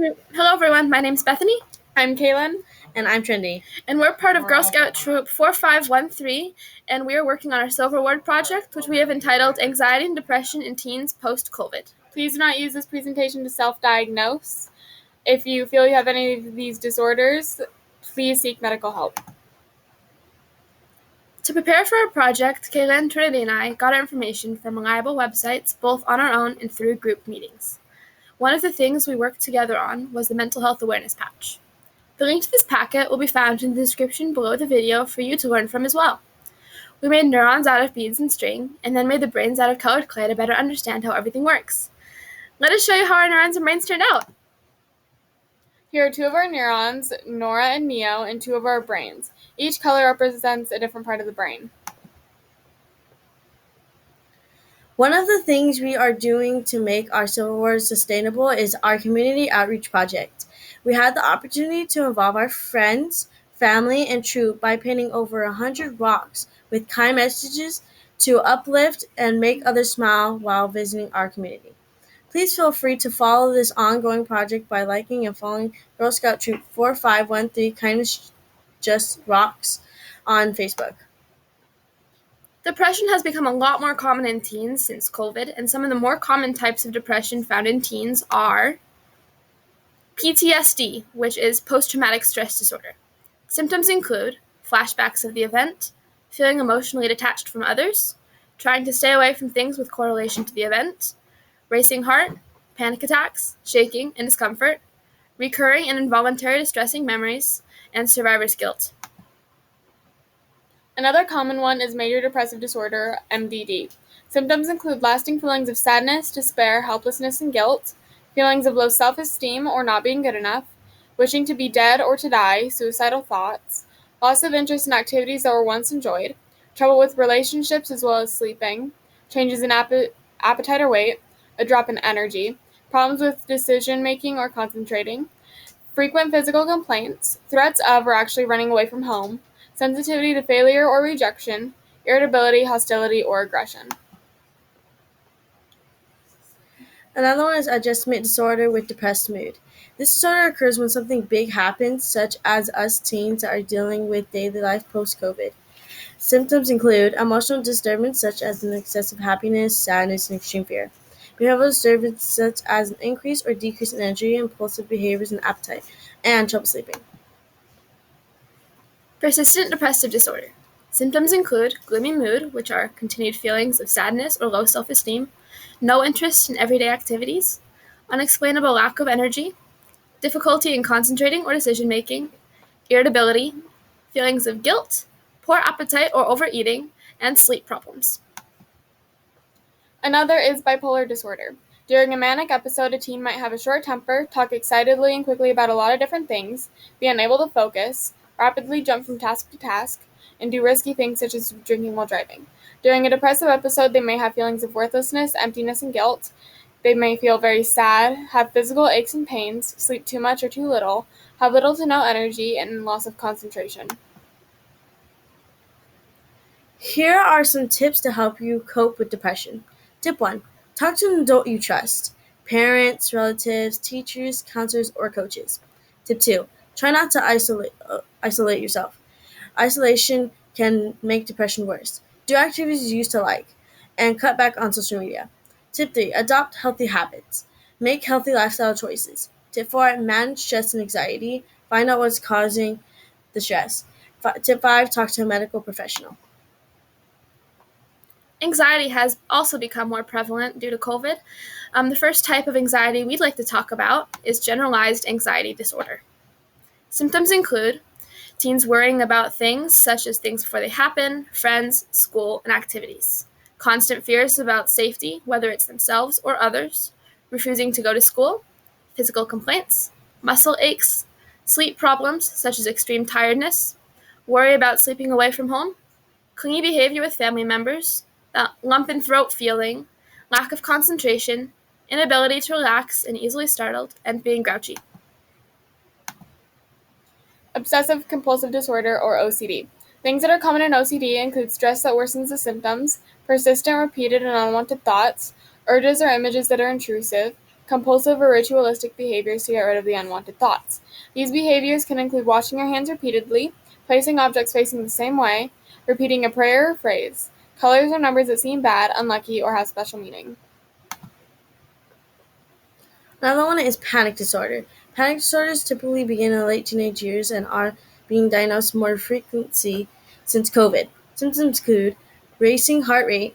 Hello, everyone. My name's Bethany, I'm Kaylin. And I'm Trendy. and we're part of Girl Scout Troop 4513, and we are working on our Silver Award project, which we have entitled Anxiety and Depression in Teens Post-COVID. Please do not use this presentation to self-diagnose. If you feel you have any of these disorders, please seek medical help. To prepare for our project, Kaylin, Trinity, and I got our information from reliable websites, both on our own and through group meetings. One of the things we worked together on was the Mental Health Awareness Patch. The link to this packet will be found in the description below the video for you to learn from as well. We made neurons out of beads and string, and then made the brains out of colored clay to better understand how everything works. Let us show you how our neurons and brains turned out. Here are two of our neurons, Nora and Neo, and two of our brains. Each color represents a different part of the brain. One of the things we are doing to make our Silver Award sustainable is our community outreach project. We had the opportunity to involve our friends, family, and troop by painting over 100 rocks with kind messages to uplift and make others smile while visiting our community. Please feel free to follow this ongoing project by liking and following Girl Scout Troop 4513 Kindness Just Rocks on Facebook. Depression has become a lot more common in teens since COVID, and some of the more common types of depression found in teens are PTSD, which is post-traumatic stress disorder. Symptoms include flashbacks of the event, feeling emotionally detached from others, trying to stay away from things with correlation to the event, racing heart, panic attacks, shaking, and discomfort, recurring and involuntary distressing memories, and survivor's guilt. Another common one is major depressive disorder, MDD. Symptoms include lasting feelings of sadness, despair, helplessness, and guilt, feelings of low self-esteem or not being good enough, wishing to be dead or to die, suicidal thoughts, loss of interest in activities that were once enjoyed, trouble with relationships as well as sleeping, changes in appetite or weight, a drop in energy, problems with decision-making or concentrating, frequent physical complaints, threats of or actually running away from home, sensitivity to failure or rejection, irritability, hostility, or aggression. Another one is adjustment disorder with depressed mood. This disorder occurs when something big happens, such as us teens are dealing with daily life post-COVID. Symptoms include emotional disturbance such as an excessive happiness, sadness, and extreme fear. Behavioral disturbance such as an increase or decrease in energy, impulsive behaviors, and appetite, and trouble sleeping. Persistent depressive disorder. Symptoms include gloomy mood, which are continued feelings of sadness or low self-esteem, no interest in everyday activities, unexplainable lack of energy, difficulty in concentrating or decision-making, irritability, feelings of guilt, poor appetite or overeating, and sleep problems. Another is bipolar disorder. During a manic episode, a teen might have a short temper, talk excitedly and quickly about a lot of different things, be unable to focus, rapidly jump from task to task, and do risky things such as drinking while driving. During a depressive episode, they may have feelings of worthlessness, emptiness, and guilt. They may feel very sad, have physical aches and pains, sleep too much or too little, have little to no energy, and loss of concentration. Here are some tips to help you cope with depression. Tip 1. Talk to an adult you trust. Parents, relatives, teachers, counselors, or coaches. Tip 2. Try not to isolate yourself. Isolation can make depression worse. Do activities you used to like, and cut back on social media. Tip 3. Adopt healthy habits. Make healthy lifestyle choices. Tip 4. Manage stress and anxiety. Find out what's causing the stress. Tip 5. Talk to a medical professional. Anxiety has also become more prevalent due to COVID. The first type of anxiety we'd like to talk about is generalized anxiety disorder. Symptoms include teens worrying about things such as things before they happen, friends, school, and activities. Constant fears about safety, whether it's themselves or others. Refusing to go to school. Physical complaints. Muscle aches. Sleep problems such as extreme tiredness. Worry about sleeping away from home. Clingy behavior with family members. That lump in throat feeling. Lack of concentration. Inability to relax and easily startled, and being grouchy. Obsessive compulsive disorder, or OCD. Things that are common in OCD include stress that worsens the symptoms, persistent, repeated, and unwanted thoughts, urges or images that are intrusive, compulsive or ritualistic behaviors to get rid of the unwanted thoughts. These behaviors can include washing your hands repeatedly, placing objects facing the same way, repeating a prayer or phrase, colors or numbers that seem bad, unlucky, or have special meaning. Another one is panic disorder. Panic disorders typically begin in the late teenage years and are being diagnosed more frequently since COVID. Symptoms include racing heart rate,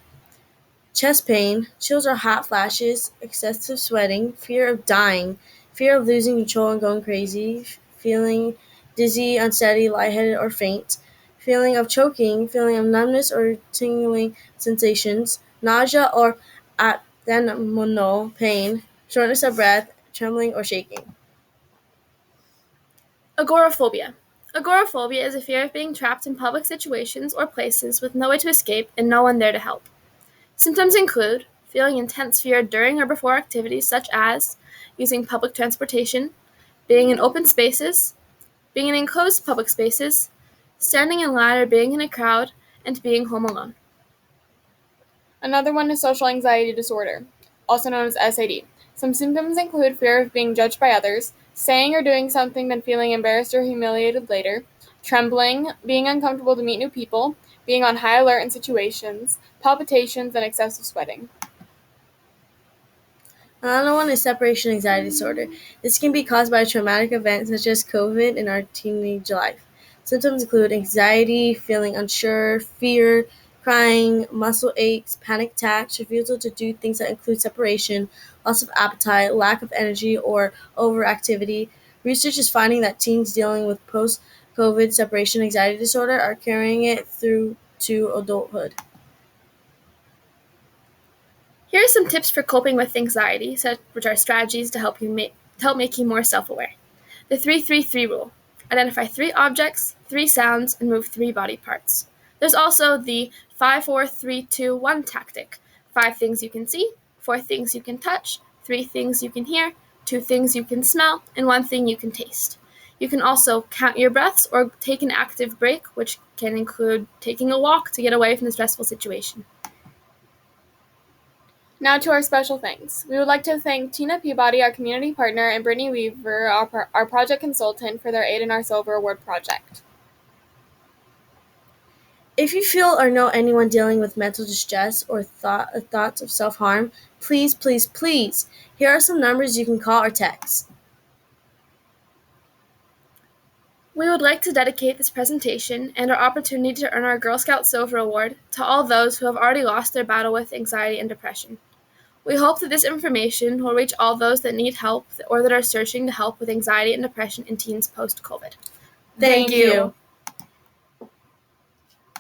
chest pain, chills or hot flashes, excessive sweating, fear of dying, fear of losing control and going crazy, feeling dizzy, unsteady, lightheaded, or faint, feeling of choking, feeling of numbness or tingling sensations, nausea or abdominal pain, shortness of breath, trembling, or shaking. Agoraphobia. Agoraphobia is a fear of being trapped in public situations or places with no way to escape and no one there to help. Symptoms include feeling intense fear during or before activities such as using public transportation, being in open spaces, being in enclosed public spaces, standing in line or being in a crowd, and being home alone. Another one is social anxiety disorder, also known as SAD. Some symptoms include fear of being judged by others, saying or doing something then feeling embarrassed or humiliated later, trembling, being uncomfortable to meet new people, being on high alert in situations, palpitations, and excessive sweating. Another one is separation anxiety disorder. This can be caused by a traumatic event such as COVID in our teenage life. Symptoms include anxiety, feeling unsure, fear, crying, muscle aches, panic attacks, refusal to do things that include separation, loss of appetite, lack of energy, or overactivity. Research is finding that teens dealing with post COVID separation anxiety disorder are carrying it through to adulthood. Here are some tips for coping with anxiety, which are strategies to help make you more self-aware. The 3-3-3 rule. Identify 3 objects, 3 sounds, and move 3 body parts. There's also the 5-4-3-2-1 tactic. 5 things you can see, 4 things you can touch, 3 things you can hear, 2 things you can smell, and 1 thing you can taste. You can also count your breaths or take an active break, which can include taking a walk to get away from the stressful situation. Now to our special thanks. We would like to thank Tina Peabody, our community partner, and Brittany Weaver, our project consultant, for their aid in our Silver Award project. If you feel or know anyone dealing with mental distress or thoughts of self-harm, please, please, please, here are some numbers you can call or text. We would like to dedicate this presentation and our opportunity to earn our Girl Scout Silver Award to all those who have already lost their battle with anxiety and depression. We hope that this information will reach all those that need help or that are searching to help with anxiety and depression in teens post-COVID. Thank you.